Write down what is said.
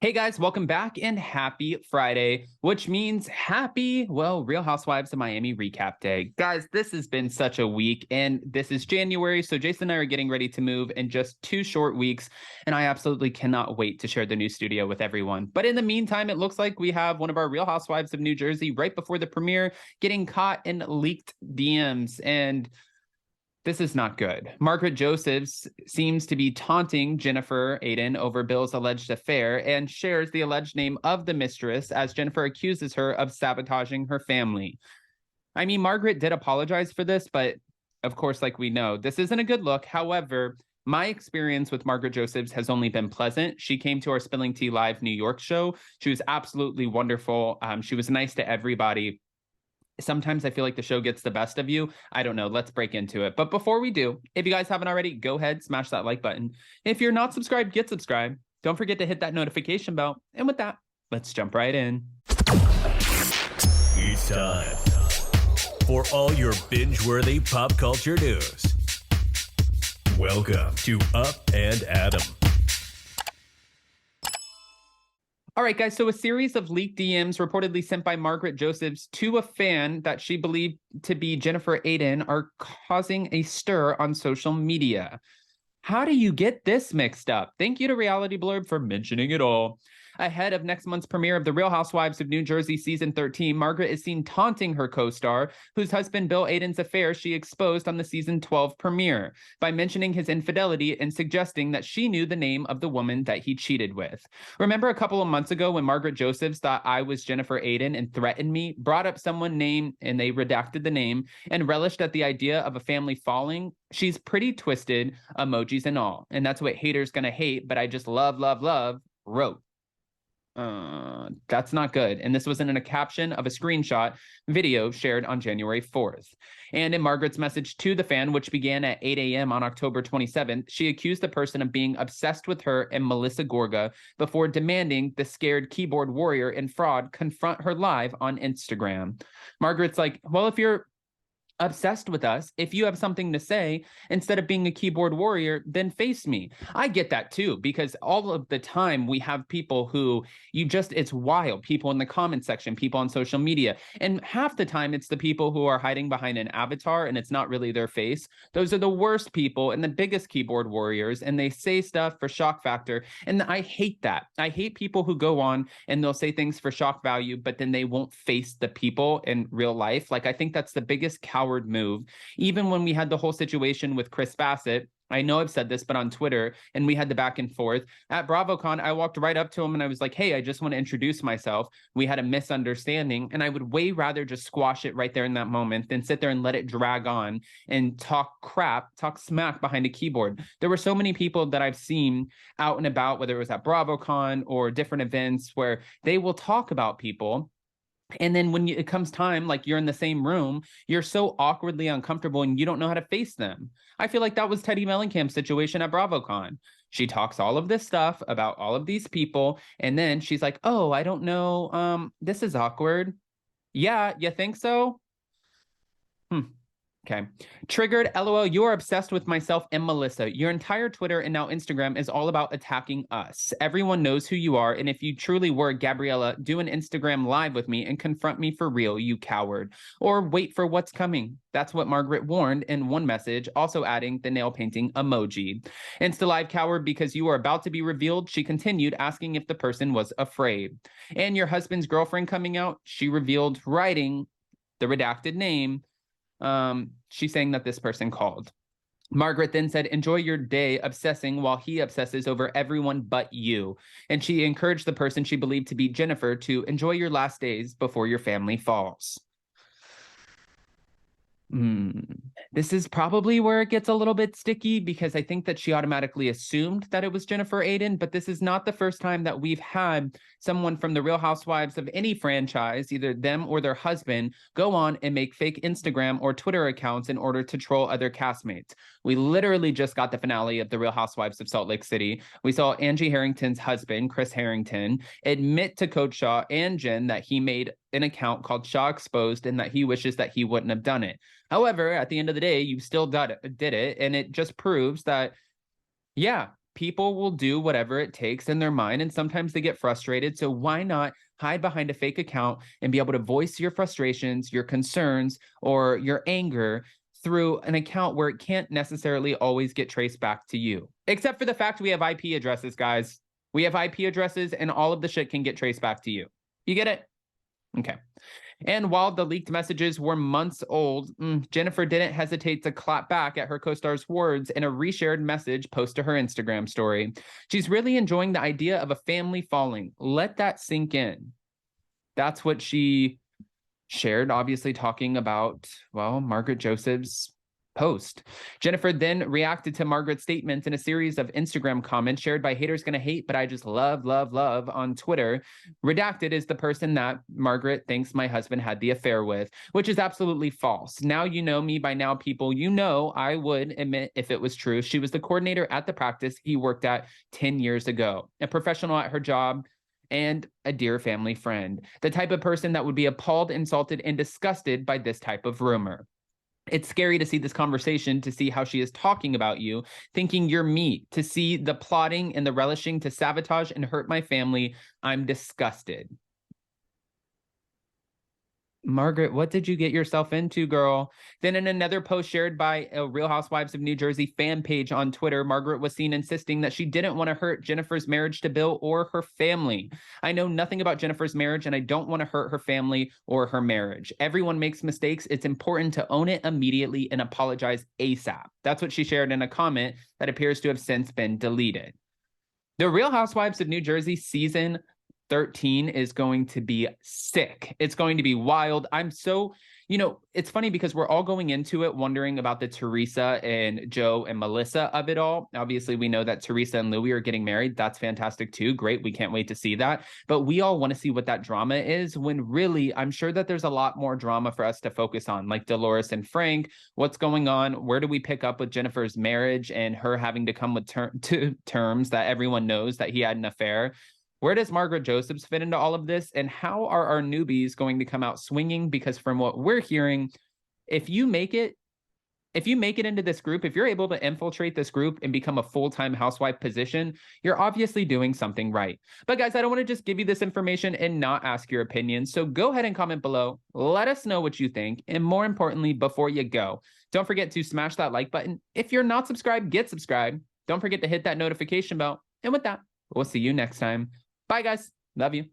Hey guys, welcome back and happy Friday, which means happy, Real Housewives of Miami recap day. Guys, this has been such a week and this is January, so Jason and I are getting ready to move in just 2 short weeks and I absolutely cannot wait to share the new studio with everyone. But in the meantime, it looks like we have one of our Real Housewives of New Jersey right before the premiere getting caught in leaked DMs and this is not good. Margaret Josephs seems to be taunting Jennifer Aydin over Bill's alleged affair and shares the alleged name of the mistress as Jennifer accuses her of sabotaging her family. I mean, Margaret did apologize for this, but of course, like we know, this isn't a good look. However, my experience with Margaret Josephs has only been pleasant. She came to our Spilling Tea Live New York show. She was absolutely wonderful. She was nice to everybody. Sometimes I feel like the show gets the best of you. I don't know. Let's break into it. But before we do, if you guys haven't already, go ahead, smash that like button. If you're not subscribed, get subscribed. Don't forget to hit that notification bell. And with that, let's jump right in. It's time for all your binge-worthy pop culture news. Welcome to Up and Adam. All right, guys, so a series of leaked DMs reportedly sent by Margaret Josephs to a fan that she believed to be Jennifer Aydin are causing a stir on social media. How do you get this mixed up? Thank you to Reality Blurb for mentioning it all. Ahead of next month's premiere of The Real Housewives of New Jersey Season 13, Margaret is seen taunting her co-star, whose husband Bill Aydin's affair she exposed on the Season 12 premiere, by mentioning his infidelity and suggesting that she knew the name of the woman that he cheated with. Remember a couple of months ago when Margaret Josephs thought I was Jennifer Aydin and threatened me, brought up someone named, and they redacted the name, and relished at the idea of a family falling? She's pretty twisted, emojis and all. And that's what haters gonna hate, but I just love, wrote. That's not good. And this was in a caption of a screenshot video shared on January 4th. And in Margaret's message to the fan, which began at 8 a.m. on October 27th, she accused the person of being obsessed with her and Melissa Gorga before demanding the scared keyboard warrior and fraud confront her live on Instagram. Margaret's like, well, if you're obsessed with us, if you have something to say, instead of being a keyboard warrior, then face me. I get that too, because all of the time we have people who it's wild. People in the comment section, people on social media. And half the time it's the people who are hiding behind an avatar and it's not really their face. Those are the worst people and the biggest keyboard warriors. And they say stuff for shock factor. And I hate that. I hate people who go on and they'll say things for shock value, but then they won't face the people in real life. Like, I think that's the biggest coward move. Even when we had the whole situation with Chris Bassett, I know I've said this, but on Twitter, and we had the back and forth at BravoCon, I walked right up to him and I was like, hey, I just want to introduce myself. We had a misunderstanding, and I would way rather just squash it right there in that moment than sit there and let it drag on and talk smack behind a keyboard. There were so many people that I've seen out and about, whether it was at BravoCon or different events, where they will talk about people. And then when it comes time, like you're in the same room, you're so awkwardly uncomfortable and you don't know how to face them. I feel like that was Teddy Mellingham's situation at BravoCon. She talks all of this stuff about all of these people. And then she's like, oh, I don't know. This is awkward. Yeah, you think so? Okay. Triggered, LOL, you are obsessed with myself and Melissa. Your entire Twitter and now Instagram is all about attacking us. Everyone knows who you are, and if you truly were Gabriella, do an Instagram live with me and confront me for real, you coward. Or wait for what's coming. That's what Margaret warned in one message, also adding the nail painting emoji. Insta live coward, because you are about to be revealed, she continued, asking if the person was afraid. And your husband's girlfriend coming out, she revealed, writing the redacted name. She's saying that this person called. Margaret then said, enjoy your day obsessing while he obsesses over everyone but you. And she encouraged the person she believed to be Jennifer to enjoy your last days before your family falls. This is probably where it gets a little bit sticky, because I think that she automatically assumed that it was Jennifer Aydin, but this is not the first time that we've had someone from the Real Housewives of any franchise, either them or their husband, go on and make fake Instagram or Twitter accounts in order to troll other castmates. We literally just got the finale of the Real Housewives of Salt Lake City. We saw Angie Harrington's husband, Chris Harrington, admit to Coach Shaw and Jen that he made an account called Shaw Exposed and that he wishes that he wouldn't have done it. However, at the end of the day, you still did it, and it just proves that, yeah, people will do whatever it takes in their mind, and sometimes they get frustrated. So why not hide behind a fake account and be able to voice your frustrations, your concerns, or your anger through an account where it can't necessarily always get traced back to you? Except for the fact we have IP addresses, guys. We have IP addresses, and all of the shit can get traced back to you. You get it? Okay. And while the leaked messages were months old, Jennifer didn't hesitate to clap back at her co-star's words in a reshared message post to her Instagram story. She's really enjoying the idea of a family falling. Let that sink in. That's what she shared, obviously talking about, well, Margaret Josephs' post. Jennifer then reacted to Margaret's statements in a series of Instagram comments shared by Haters Gonna Hate, but I just love on Twitter. Redacted is the person that Margaret thinks my husband had the affair with, which is absolutely false. Now you know me by now, people. You know I would admit if it was true. She was the coordinator at the practice he worked at 10 years ago, a professional at her job, and a dear family friend. The type of person that would be appalled, insulted, and disgusted by this type of rumor. It's scary to see this conversation, to see how she is talking about you, thinking you're meat, to see the plotting and the relishing to sabotage and hurt my family. I'm disgusted. Margaret, what did you get yourself into, girl? Then in another post shared by a Real Housewives of New Jersey fan page on Twitter, Margaret was seen insisting that she didn't want to hurt Jennifer's marriage to Bill or her family. I know nothing about Jennifer's marriage, and I don't want to hurt her family or her marriage. Everyone makes mistakes. It's important to own it immediately and apologize ASAP. That's what she shared in a comment that appears to have since been deleted. The Real Housewives of New Jersey season 13 is going to be sick. It's going to be wild. I'm so, it's funny because we're all going into it wondering about the Teresa and Joe and Melissa of it all. Obviously, we know that Teresa and Louis are getting married. That's fantastic too. Great. We can't wait to see that. But we all want to see what that drama is, when really, I'm sure that there's a lot more drama for us to focus on, like Dolores and Frank. What's going on? Where do we pick up with Jennifer's marriage and her having to come with terms that everyone knows that he had an affair? Where does Margaret Josephs fit into all of this? And how are our newbies going to come out swinging? Because from what we're hearing, if you make it into this group, if you're able to infiltrate this group and become a full-time housewife position, you're obviously doing something right. But guys, I don't want to just give you this information and not ask your opinion. So go ahead and comment below. Let us know what you think. And more importantly, before you go, don't forget to smash that like button. If you're not subscribed, get subscribed. Don't forget to hit that notification bell. And with that, we'll see you next time. Bye, guys. Love you.